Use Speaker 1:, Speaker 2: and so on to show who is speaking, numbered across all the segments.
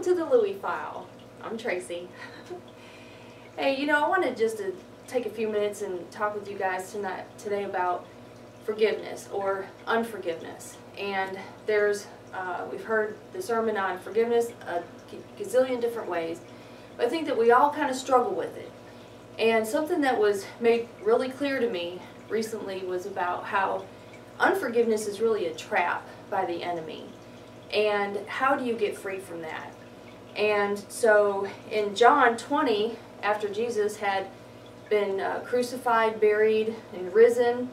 Speaker 1: to the Louie file. I'm Tracey. Hey, I wanted just to take a few minutes and talk with you guys today about forgiveness or unforgiveness. And we've heard the sermon on forgiveness a gazillion different ways, but I think that we all kind of struggle with it. And something that was made really clear to me recently was about how unforgiveness is really a trap by the enemy. And how do you get free from that? And so in John 20, after Jesus had been crucified, buried, and risen,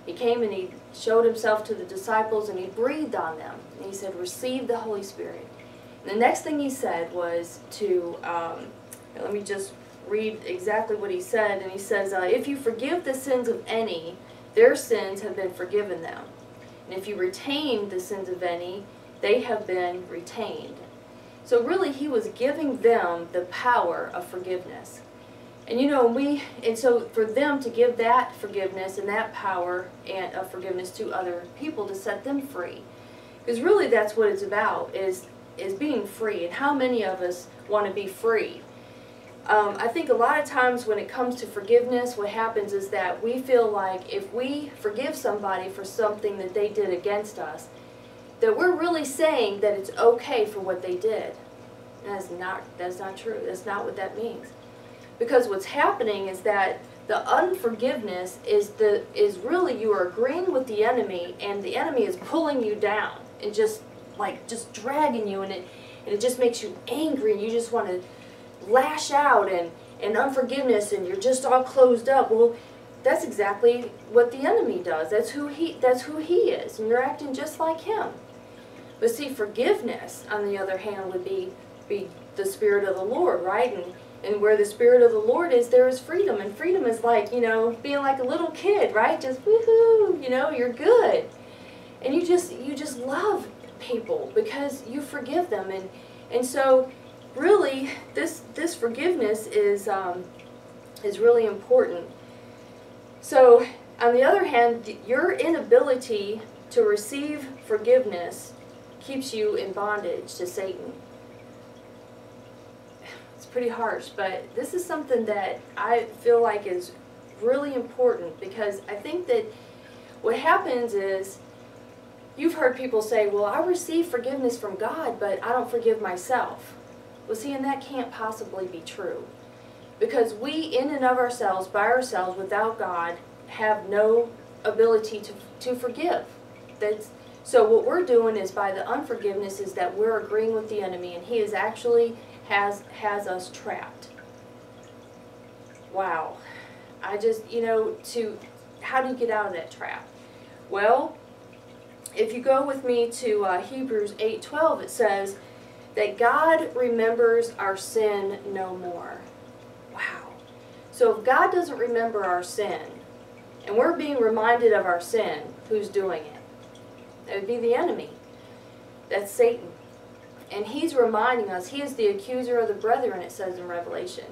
Speaker 1: he came and he showed himself to the disciples and he breathed on them. And he said, receive the Holy Spirit. And the next thing he said was to, let me just read exactly what he said. And he says, if you forgive the sins of any, their sins have been forgiven them. And if you retain the sins of any, they have been retained. So really he was giving them the power of forgiveness. And and so for them to give that forgiveness and that power of forgiveness to other people to set them free. Because really that's what it's about, is being free. And how many of us want to be free? I think a lot of times when it comes to forgiveness, what happens is that we feel like if we forgive somebody for something that they did against us, that we're really saying that it's okay for what they did. And that's not true. That's not what that means. Because what's happening is that the unforgiveness is really you are agreeing with the enemy, and the enemy is pulling you down and just dragging you, and it just makes you angry, and you just want to lash out and unforgiveness, and you're just all closed up. Well, that's exactly what the enemy does. That's who he is, and you're acting just like him. But see, forgiveness, on the other hand, would be the Spirit of the Lord, right? And where the Spirit of the Lord is, there is freedom. And freedom is like, being like a little kid, right? Just woohoo, you're good. And you just love people because you forgive them. And so really this forgiveness is really important. So on the other hand, your inability to receive forgiveness keeps you in bondage to Satan. It's pretty harsh, but this is something that I feel like is really important, because I think that what happens is, you've heard people say, well, I receive forgiveness from God, but I don't forgive myself. Well, see, and that can't possibly be true. Because we, in and of ourselves, by ourselves, without God, have no ability to forgive. So what we're doing is, by the unforgiveness, is that we're agreeing with the enemy, and he is actually has us trapped. Wow. I just, how do you get out of that trap? Well, if you go with me to Hebrews 8:12, it says that God remembers our sin no more. Wow. So if God doesn't remember our sin, and we're being reminded of our sin, who's doing it? That would be the enemy. That's Satan. And he's reminding us, he is the accuser of the brethren, it says in Revelation.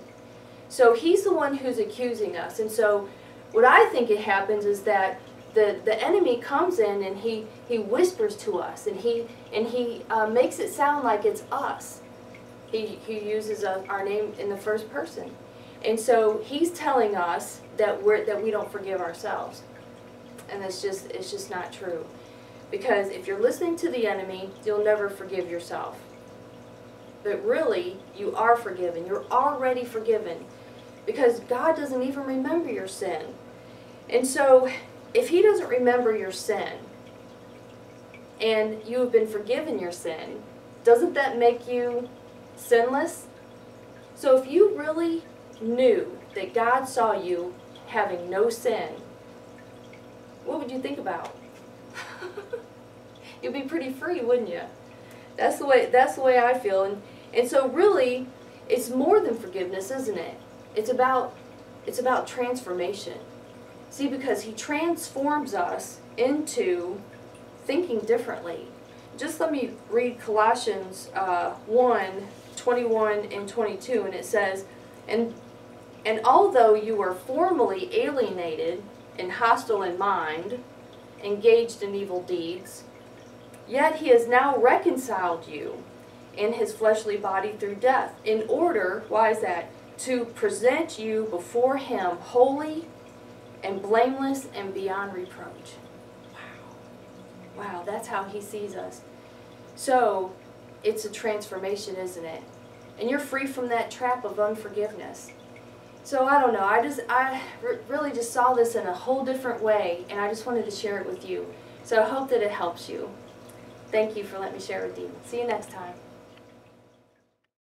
Speaker 1: So he's the one who's accusing us. And so what I think it happens is that the enemy comes in and he whispers to us, and he makes it sound like it's us. He uses our name in the first person. And so he's telling us that we don't forgive ourselves. And it's just not true. Because if you're listening to the enemy, you'll never forgive yourself. But really, you are forgiven. You're already forgiven. Because God doesn't even remember your sin. And so, if he doesn't remember your sin, and you have been forgiven your sin, doesn't that make you sinless? So if you really knew that God saw you having no sin, what would you think about? You'd be pretty free, wouldn't you? That's the way I feel. And so really, it's more than forgiveness, isn't it? It's about transformation. See, because he transforms us into thinking differently. Just let me read Colossians 1:21 and 22, and it says, and although you were formerly alienated and hostile in mind, engaged in evil deeds, yet he has now reconciled you in his fleshly body through death. In order, why is that? To present you before him holy and blameless and beyond reproach. Wow. Wow, that's how he sees us. So, it's a transformation, isn't it? And you're free from that trap of unforgiveness. So, I don't know, I really just saw this in a whole different way, and I just wanted to share it with you. So I hope that it helps you. Thank you for letting me share with you. See you next time.